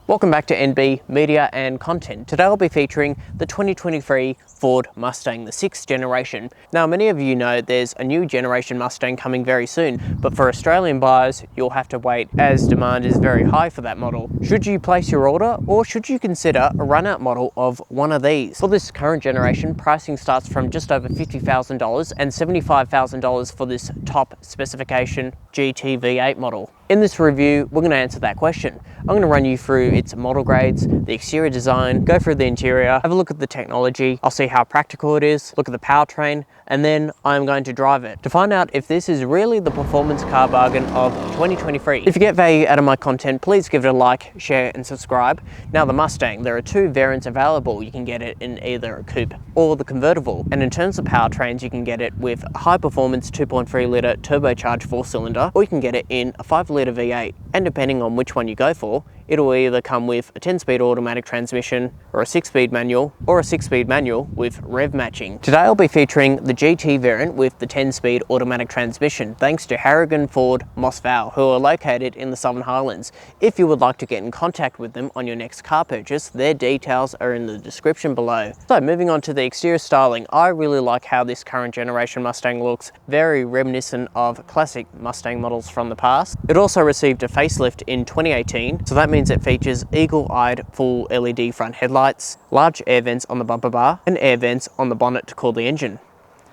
Welcome back to NB Media and Content. Today I'll be featuring the 2023 Ford Mustang, the 6th generation. Now many of you know there's a new generation Mustang coming very soon, but for Australian buyers you'll have to wait as demand is very high for that model. Should you place your order, or should you consider a run-out model of one of these? For this current generation, pricing starts from just over $50,000 and $75,000 for this top specification GT V8 model. In this review, we're going to answer that question. I'm going to run you through its model grades, the exterior design, go through the interior, have a look at the technology, I'll see how practical it is, look at the powertrain, and then I'm going to drive it to find out if this is really the performance car bargain of 2023. If you get value out of my content, please give it a like, share, and subscribe. Now the Mustang, there are two variants available. You can get it in either a coupe or the convertible. And in terms of powertrains, you can get it with a high performance 2.3 litre turbocharged 4-cylinder, or you can get it in a 5-litre V8. And depending on which one you go for, it'll either come with a 10-speed automatic transmission, or a 6-speed manual, or a 6-speed manual with rev matching. Today I'll be featuring the GT variant with the 10-speed automatic transmission, thanks to Harrigan Ford Vale, who are located in the Southern Highlands. If you would like to get in contact with them on your next car purchase, their details are in the description below. So moving on to the exterior styling, I really like how this current generation Mustang looks, very reminiscent of classic Mustang models from the past. It also received a facelift in 2018, so that means it features eagle-eyed full LED front headlights, large air vents on the bumper bar, and air vents on the bonnet to cool the engine.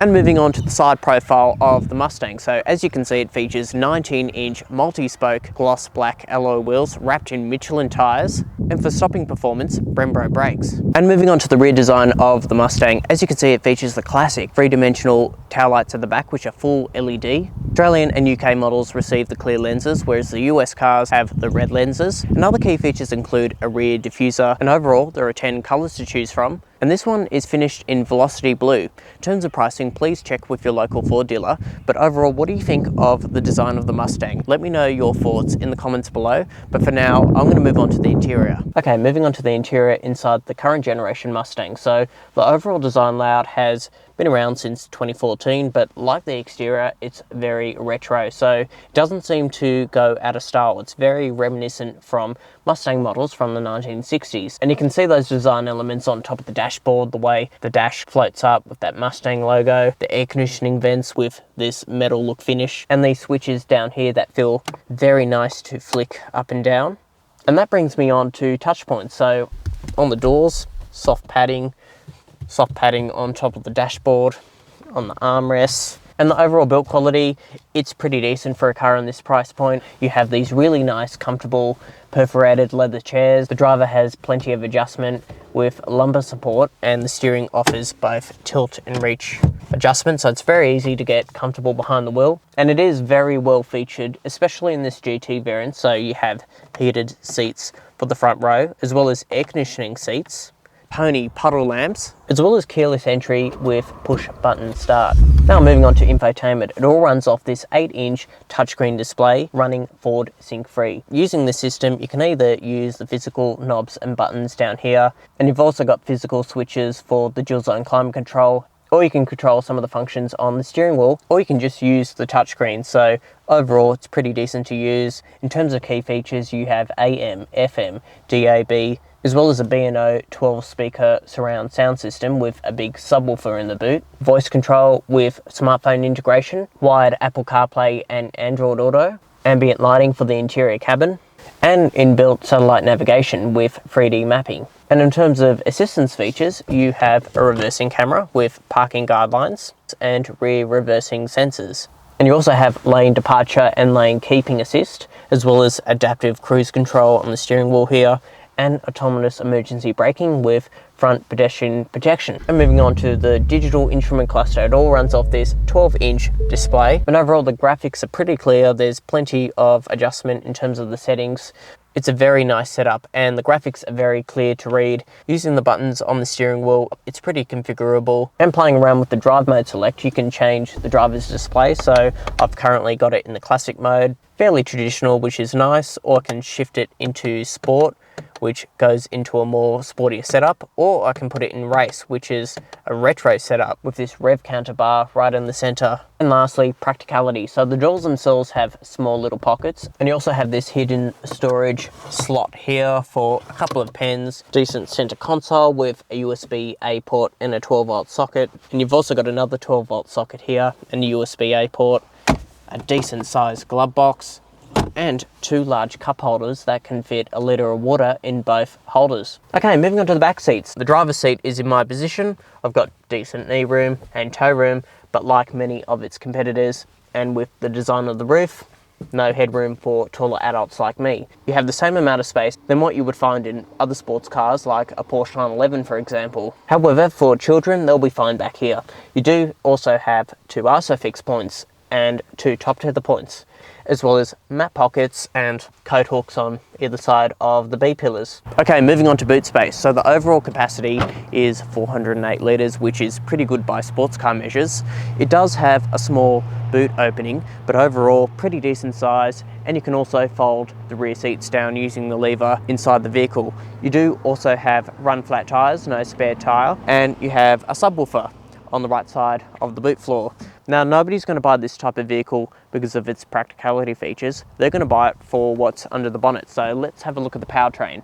And moving on to the side profile of the Mustang, so as you can see, it features 19-inch multi-spoke gloss black alloy wheels wrapped in Michelin tyres, and for stopping performance, Brembo brakes. And moving on to the rear design of the Mustang, as you can see, it features the classic three-dimensional taillights at the back, which are full LED. Australian and UK models receive the clear lenses, whereas the US cars have the red lenses. And other key features include a rear diffuser, and overall there are 10 colours to choose from. And this one is finished in Velocity Blue. In terms of pricing, please check with your local Ford dealer. But overall, what do you think of the design of the Mustang? Let me know your thoughts in the comments below. But for now, I'm going to move on to the interior. Okay, moving on to the interior inside the current generation Mustang. So the overall design layout has been around since 2014, but like the exterior, it's very retro, so it doesn't seem to go out of style. It's very reminiscent from Mustang models from the 1960s, and you can see those design elements on top of the dashboard, the way the dash floats up with that Mustang logo, the air conditioning vents with this metal look finish, and these switches down here that feel very nice to flick up and down. And that brings me on to touch points. So on the doors, soft padding on top of the dashboard, on the armrests, and the overall build quality, it's pretty decent for a car on this price point. You have these really nice, comfortable, perforated leather chairs. The driver has plenty of adjustment with lumbar support, and the steering offers both tilt and reach adjustment, so it's very easy to get comfortable behind the wheel. And it is very well featured, especially in this GT variant, so you have heated seats for the front row, as well as air conditioning seats, pony puddle lamps, as well as keyless entry with push button start. Now moving on to infotainment, it all runs off this 8-inch touchscreen display running Ford Sync Free. Using this system, you can either use the physical knobs and buttons down here, and you've also got physical switches for the dual zone climate control, or you can control some of the functions on the steering wheel, or you can just use the touchscreen. So overall, it's pretty decent to use. In terms of key features, you have AM, FM, DAB, as well as a B&O 12-speaker surround sound system with a big subwoofer in the boot, voice control with smartphone integration, wired Apple CarPlay and Android Auto, ambient lighting for the interior cabin, and inbuilt satellite navigation with 3D mapping. And in terms of assistance features, you have a reversing camera with parking guidelines and rear reversing sensors. And you also have lane departure and lane keeping assist, as well as adaptive cruise control on the steering wheel here, and autonomous emergency braking with front pedestrian protection. And moving on to the digital instrument cluster, it all runs off this 12-inch display. And overall, the graphics are pretty clear. There's plenty of adjustment in terms of the settings. It's a very nice setup, and the graphics are very clear to read. Using the buttons on the steering wheel, it's pretty configurable. And playing around with the drive mode select, you can change the driver's display. So I've currently got it in the classic mode, fairly traditional, which is nice, or I can shift it into sport, which goes into a more sportier setup, or I can put it in race, which is a retro setup with this rev counter bar right in the center. And lastly, practicality. So the doors themselves have small little pockets, and you also have this hidden storage slot here for a couple of pens, decent center console with a USB-A port and a 12-volt socket. And you've also got another 12-volt socket here and a USB-A port, a decent sized glove box, and two large cup holders that can fit a litre of water in both holders. Okay, moving on to the back seats. The driver's seat is in my position. I've got decent knee room and toe room, but like many of its competitors, and with the design of the roof, no headroom for taller adults like me. You have the same amount of space than what you would find in other sports cars like a Porsche 911 for example. However, for children they'll be fine back here. You do also have two ISOFIX points and two top tether points, as well as mat pockets and coat hooks on either side of the B-pillars. Okay, moving on to boot space. So the overall capacity is 408 litres, which is pretty good by sports car measures. It does have a small boot opening, but overall pretty decent size, and you can also fold the rear seats down using the lever inside the vehicle. You do also have run flat tyres, no spare tyre, and you have a subwoofer on the right side of the boot floor. Now, nobody's going to buy this type of vehicle because of its practicality features. They're going to buy it for what's under the bonnet. So let's have a look at the powertrain.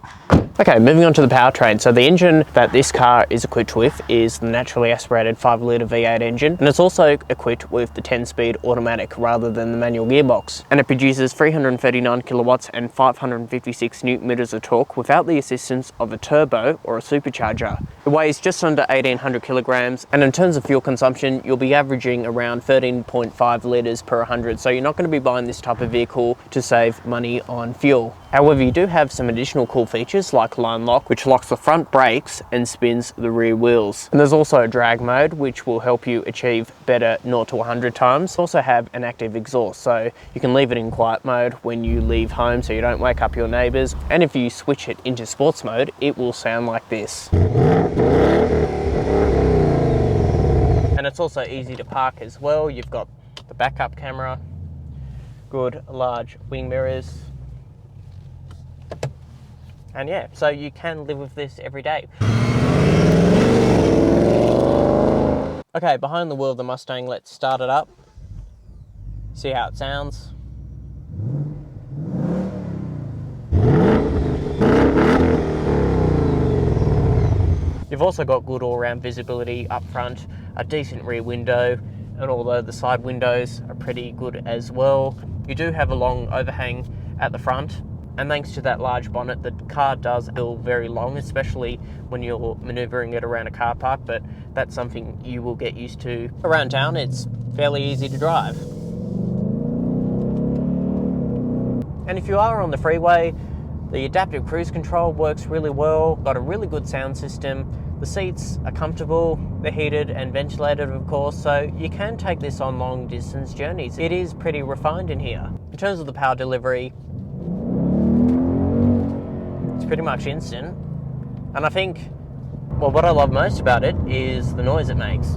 Okay, moving on to the powertrain. So the engine that this car is equipped with is the naturally aspirated 5-litre V8 engine, and it's also equipped with the 10-speed automatic rather than the manual gearbox. And it produces 339 kilowatts and 556 newton meters of torque without the assistance of a turbo or a supercharger. It weighs just under 1,800 kilograms, and in terms of fuel consumption, you'll be averaging around 13.5 litres per 100. So you're not going to be buying this type of vehicle to save money on fuel. However, you do have some additional cool features like line lock, which locks the front brakes and spins the rear wheels. And there's also a drag mode, which will help you achieve better 0 to 100 times. Also have an active exhaust, so you can leave it in quiet mode when you leave home so you don't wake up your neighbours. And if you switch it into sports mode, it will sound like this. And it's also easy to park as well. You've got the backup camera, good large wing mirrors, and yeah, so you can live with this every day. Okay, behind the wheel of the Mustang, let's start it up, see how it sounds. You've also got good all-round visibility up front, a decent rear window, and although the side windows are pretty good as well, you do have a long overhang at the front. And thanks to that large bonnet, the car does feel very long, especially when you're manoeuvring it around a car park, but that's something you will get used to. Around town, it's fairly easy to drive. And if you are on the freeway, the adaptive cruise control works really well, got a really good sound system. The seats are comfortable, they're heated and ventilated of course, so you can take this on long distance journeys. It is pretty refined in here. In terms of the power delivery, it's pretty much instant, and I think, well, what I love most about it is the noise it makes.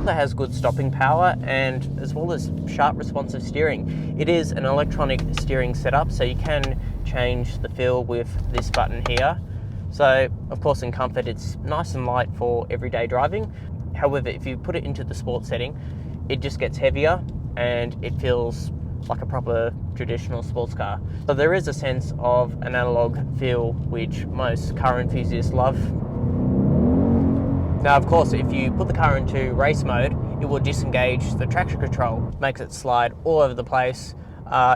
It has good stopping power and as well as sharp responsive steering. It is an electronic steering setup, so you can change the feel with this button here. So of course in comfort it's nice and light for everyday driving. However, if you put it into the sport setting, it just gets heavier and it feels like a proper traditional sports car. So there is a sense of an analogue feel which most car enthusiasts love. Now of course, if you put the car into race mode, it will disengage the traction control, makes it slide all over the place.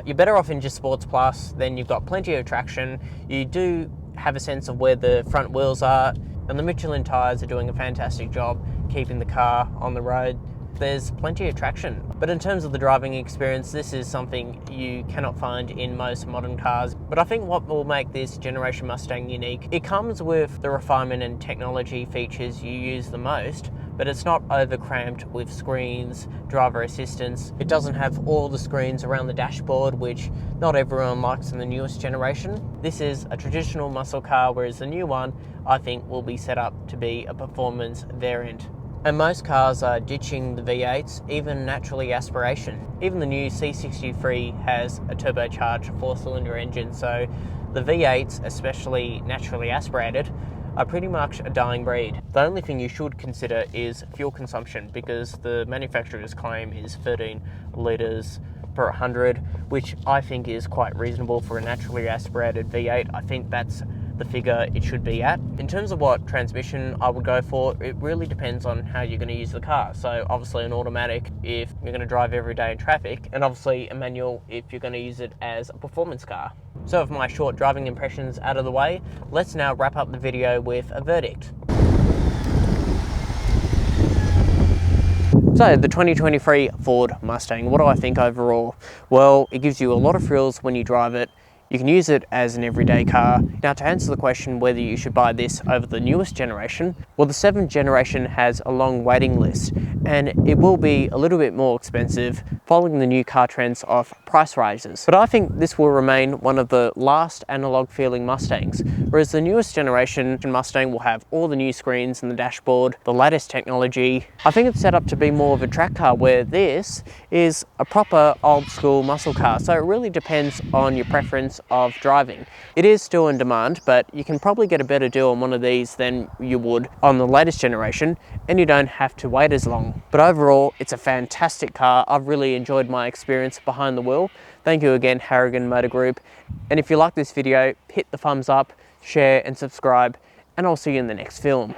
You're better off in just Sports Plus, then you've got plenty of traction. You do have a sense of where the front wheels are, and the Michelin tyres are doing a fantastic job keeping the car on the road. There's plenty of traction. But in terms of the driving experience, this is something you cannot find in most modern cars. But I think what will make this generation Mustang unique, it comes with the refinement and technology features you use the most, but it's not over-cramped with screens, driver assistance. It doesn't have all the screens around the dashboard, which not everyone likes in the newest generation. This is a traditional muscle car, whereas the new one, I think, will be set up to be a performance variant. And most cars are ditching the V8s, even naturally aspiration. Even the new C63 has a turbocharged 4-cylinder engine, so the V8s, especially naturally aspirated, are pretty much a dying breed. The only thing you should consider is fuel consumption, because the manufacturer's claim is 13 litres per 100, which I think is quite reasonable for a naturally aspirated V8. I think that's the figure it should be at. In terms of what transmission I would go for, it really depends on how you're going to use the car. So obviously an automatic if you're going to drive every day in traffic, and obviously a manual if you're going to use it as a performance car. So with my short driving impressions out of the way, let's now wrap up the video with a verdict. So the 2023 Ford Mustang, what do I think overall? Well, it gives you a lot of thrills when you drive it. You can use it as an everyday car. Now, to answer the question whether you should buy this over the newest generation, well, the 7th generation has a long waiting list, and it will be a little bit more expensive following the new car trends of price rises. But I think this will remain one of the last analog feeling Mustangs, whereas the newest generation Mustang will have all the new screens in the dashboard, the latest technology. I think it's set up to be more of a track car, where this is a proper old school muscle car. So it really depends on your preference of driving. It is still in demand, but you can probably get a better deal on one of these than you would on the latest generation, and you don't have to wait as long. But overall, it's a fantastic car. I've really enjoyed my experience behind the wheel. Thank you again, Harrigan Motor Group. And if you like this video, hit the thumbs up, share and subscribe, and I'll see you in the next film.